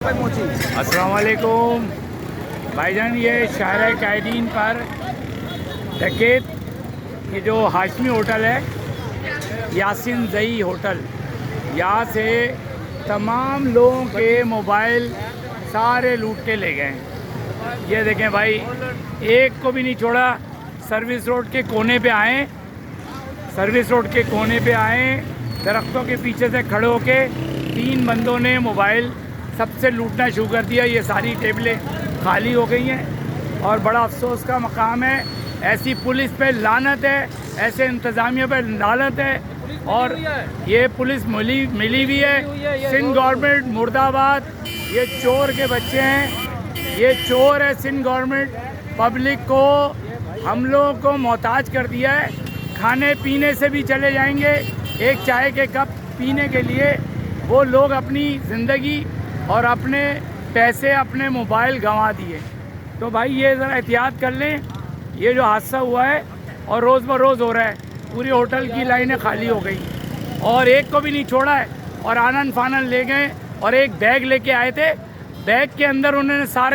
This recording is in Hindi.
अस्सलाम वालेकुम भाईजान, ये शाहरा कायदीन पर डकैत ये जो हाशमी होटल है, यासिन जई होटल, यहाँ से तमाम लोगों के मोबाइल सारे लूट के ले गए। ये देखें भाई, एक को भी नहीं छोड़ा। सर्विस रोड के कोने पे आए, सर्विस रोड के कोने पे आए, दरख्तों के पीछे से खड़े होके 3 बंदों ने मोबाइल सबसे लूटना शुरू कर दिया। ये सारी टेबलें खाली हो गई हैं और बड़ा अफसोस का मकाम है। ऐसी पुलिस पे लानत है, ऐसे इंतज़ामिया पे लानत है। और ये पुलिस मिली हुई है। सिंध गवर्नमेंट मुर्दाबाद। ये चोर के बच्चे हैं, ये चोर है। सिंध गवर्नमेंट पब्लिक को, हम लोगों को मोहताज कर दिया है। खाने पीने से भी चले जाएंगे, एक चाय के कप पीने के लिए वो लोग अपनी ज़िंदगी और अपने पैसे, अपने मोबाइल गंवा दिए। तो भाई ये ज़रा एहतियात कर लें। ये जो हादसा हुआ है और रोज़ ब रोज़ हो रहा है, पूरी होटल की लाइनें खाली हो गई और एक को भी नहीं छोड़ा है। और आनन फानन ले गए और एक बैग लेके आए थे, बैग के अंदर उन्होंने सारे